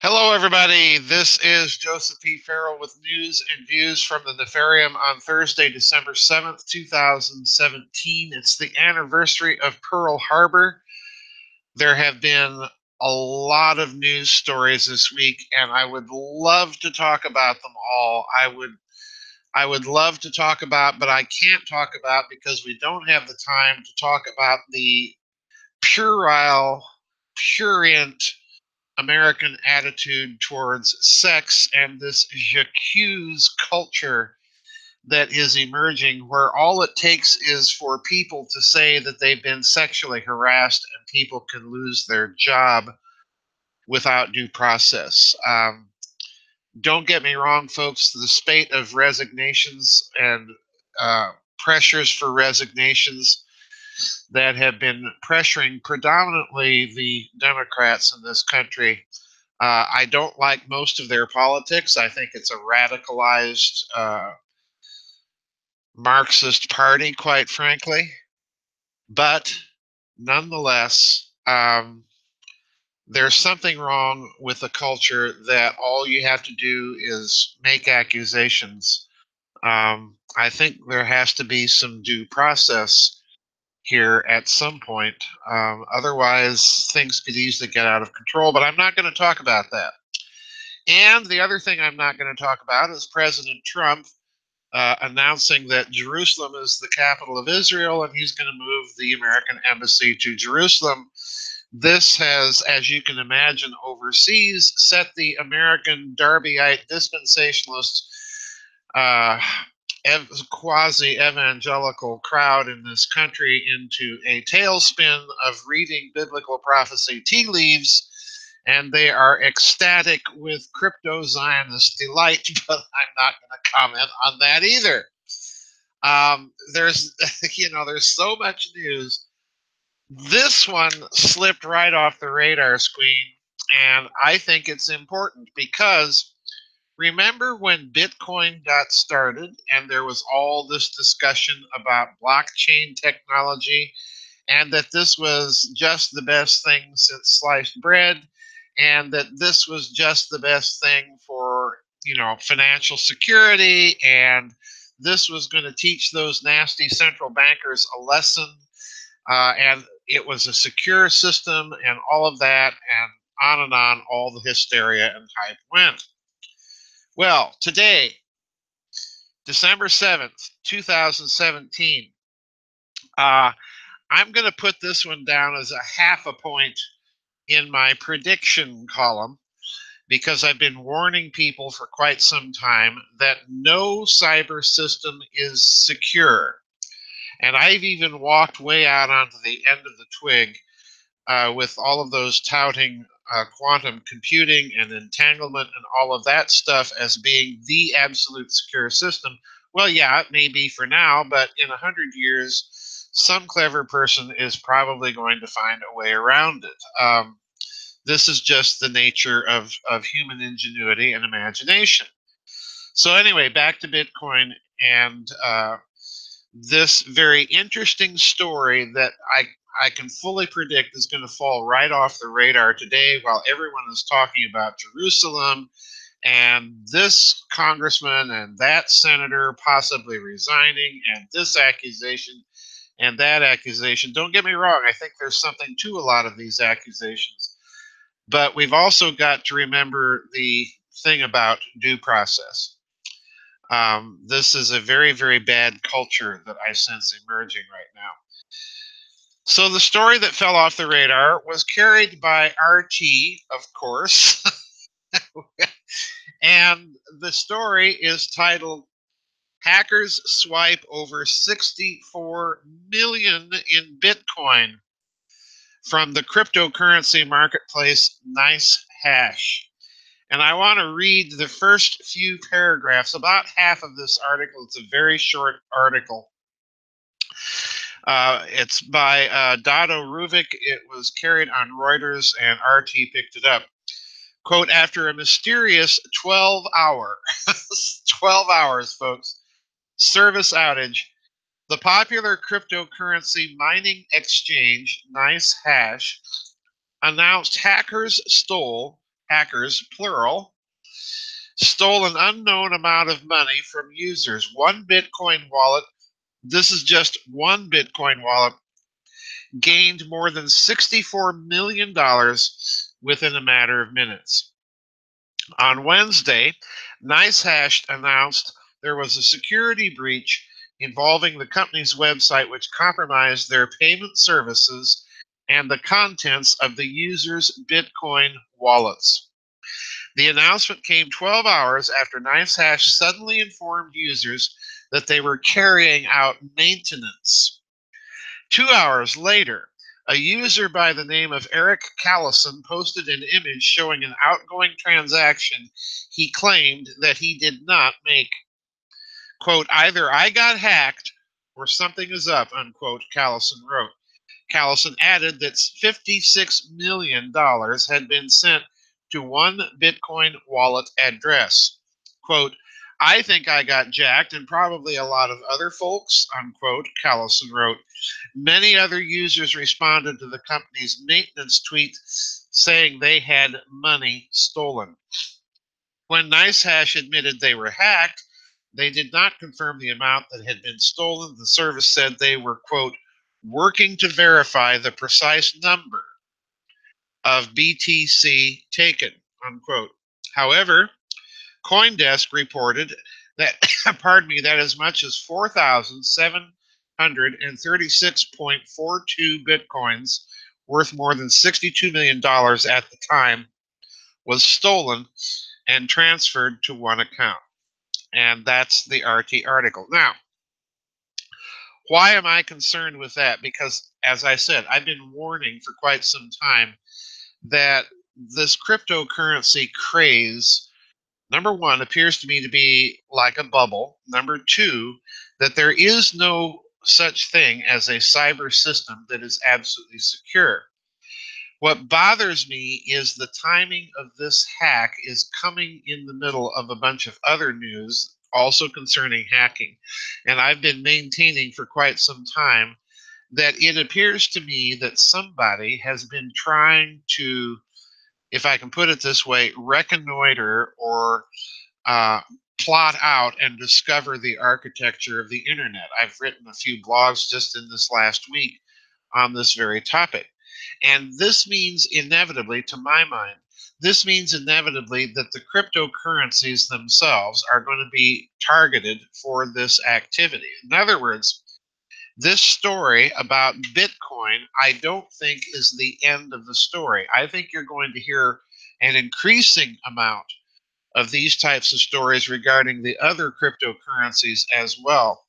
Hello, everybody. This is Joseph P. Farrell with news and views from the Nefarium on Thursday, December 7th, 2017. It's the anniversary of Pearl Harbor. There have been a lot of news stories this week, and I would love to talk about them all. I would love to talk about, but I can't talk about because we don't have the time to talk about the puerile, purient American attitude towards sex and this j'accuse culture that is emerging, where all it takes is for people to say that they've been sexually harassed and people can lose their job without due process. Don't get me wrong, folks, the spate of resignations and pressures for resignations that have been pressuring predominantly the Democrats in this country. I don't like most of their politics. I think it's a radicalized Marxist party, quite frankly. But nonetheless, there's something wrong with a culture that all you have to do is make accusations. I think there has to be some due process here at some point. Otherwise, things could easily get out of control. But I'm not going to talk about that. And the other thing I'm not going to talk about is President Trump announcing that Jerusalem is the capital of Israel and he's going to move the American embassy to Jerusalem. This has, as you can imagine, overseas set the American Darbyite dispensationalist uh, quasi-evangelical crowd in this country into a tailspin of reading biblical prophecy tea leaves, and they are ecstatic with crypto-Zionist delight, but I'm not going to comment on that either. There's, there's so much news. This one slipped right off the radar screen, and I think it's important because remember when Bitcoin got started and there was all this discussion about blockchain technology and that this was just the best thing since sliced bread and that this was just the best thing for, financial security, and this was going to teach those nasty central bankers a lesson, and it was a secure system and all of that, and on all the hysteria and hype went. Well, today, December 7th, 2017, I'm going to put this one down as a half a point in my prediction column because I've been warning people for quite some time that no cyber system is secure. And I've even walked way out onto the end of the twig with all of those touting quantum computing and entanglement and all of that stuff as being the absolute secure system. Well, yeah, it may be for now, but in 100 years, some clever person is probably going to find a way around it. This is just the nature of human ingenuity and imagination. So, anyway, back to Bitcoin and this very interesting story that I can fully predict is going to fall right off the radar today while everyone is talking about Jerusalem and this congressman and that senator possibly resigning and this accusation and that accusation. Don't get me wrong, I think there's something to a lot of these accusations. But we've also got to remember the thing about due process. This is a very, very bad culture that I sense emerging right now. So the story that fell off the radar was carried by RT, of course, and the story is titled Hackers Swipe Over 64 Million in Bitcoin from the cryptocurrency marketplace NiceHash. And I want to read the first few paragraphs, about half of this article. It's a very short article. It's by Dado Ruvik. It was carried on Reuters, and RT picked it up. Quote, after a mysterious 12-hour, 12 hours, folks, service outage, the popular cryptocurrency mining exchange NiceHash announced hackers stole hackers, plural, stole an unknown amount of money from users. One Bitcoin wallet, this is just one Bitcoin wallet, gained more than $64 million within a matter of minutes. On Wednesday, NiceHash announced there was a security breach involving the company's website, which compromised their payment services and the contents of the users' Bitcoin wallets. The announcement came 12 hours after NiceHash suddenly informed users that they were carrying out maintenance. 2 hours later, a user by the name of Eric Callison posted an image showing an outgoing transaction he claimed that he did not make. Quote, either I got hacked or something is up, unquote, Callison wrote. Callison added that $56 million had been sent to one Bitcoin wallet address. Quote, I think I got jacked and probably a lot of other folks, unquote, Callison wrote. Many other users responded to the company's maintenance tweet saying they had money stolen. When NiceHash admitted they were hacked, they did not confirm the amount that had been stolen. The service said they were, quote, working to verify the precise number of BTC taken, unquote. However, CoinDesk reported that, pardon me, that as much as 4,736.42 Bitcoins, worth more than $62 million at the time, was stolen and transferred to one account. And that's the RT article. Now, why am I concerned with that? Because, as I said, I've been warning for quite some time that this cryptocurrency craze, number one, appears to me to be like a bubble. Number two, that there is no such thing as a cyber system that is absolutely secure. What bothers me is the timing of this hack is coming in the middle of a bunch of other news also concerning hacking. And I've been maintaining for quite some time that it appears to me that somebody has been trying to, if I can put it this way, reconnoiter or uh, plot out and discover the architecture of the internet. I've written a few blogs just in this last week on this very topic. And this means inevitably, to my mind, this means inevitably that the cryptocurrencies themselves are going to be targeted for this activity. In other words, this story about Bitcoin, I don't think is the end of the story. I think you're going to hear an increasing amount of these types of stories regarding the other cryptocurrencies as well.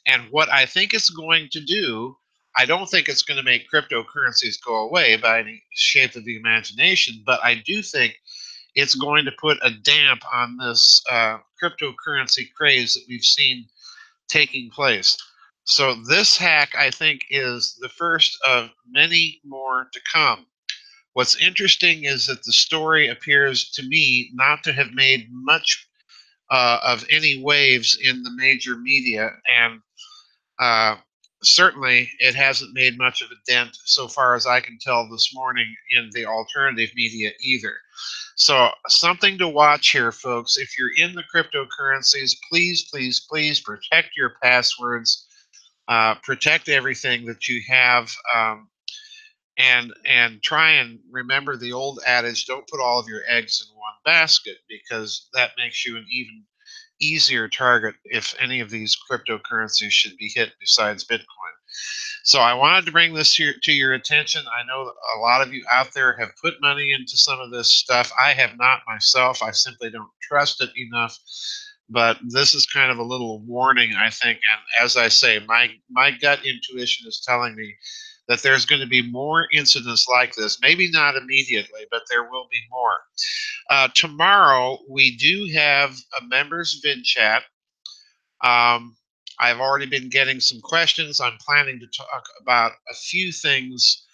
And what I think it's going to do, I don't think it's going to make cryptocurrencies go away by any shape of the imagination, but I do think it's going to put a damp on this cryptocurrency craze that we've seen taking place. So this hack, I think, is the first of many more to come. What's interesting is that the story appears to me not to have made much of any waves in the major media, and uh, certainly it hasn't made much of a dent, so far as I can tell this morning, in the alternative media either. So something to watch here, folks. If you're in the cryptocurrencies, please, please, please protect your passwords, protect everything that you have. And try and remember the old adage, don't put all of your eggs in one basket, because that makes you an even easier target if any of these cryptocurrencies should be hit besides Bitcoin. So I wanted to bring this to your attention. I know a lot of you out there have put money into some of this stuff. I have not myself. I simply don't trust it enough. But this is kind of a little warning, I think. And as I say, my gut intuition is telling me that there's going to be more incidents like this. Maybe not immediately, but there will be more. Tomorrow, we do have a members vid chat. I've already been getting some questions. I'm planning to talk about a few things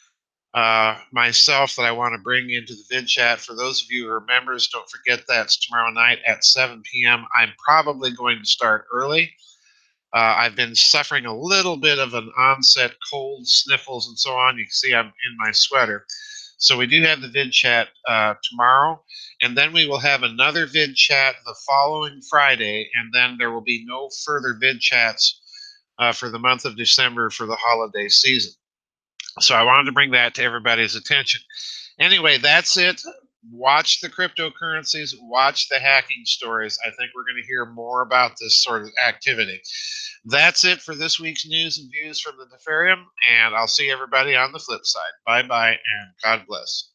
myself that I want to bring into the vid chat. For those of you who are members, don't forget that's tomorrow night at 7 p.m. I'm probably going to start early. I've been suffering a little bit of an onset cold, sniffles, and so on. You can see I'm in my sweater. So we do have the vid chat tomorrow. And then we will have another vid chat the following Friday, and then there will be no further vid chats for the month of December for the holiday season. So I wanted to bring that to everybody's attention. Anyway, that's it. Watch the cryptocurrencies, watch the hacking stories. I think we're going to hear more about this sort of activity. That's it for this week's news and views from the Nefarium, and I'll see everybody on the flip side. Bye bye, and God bless.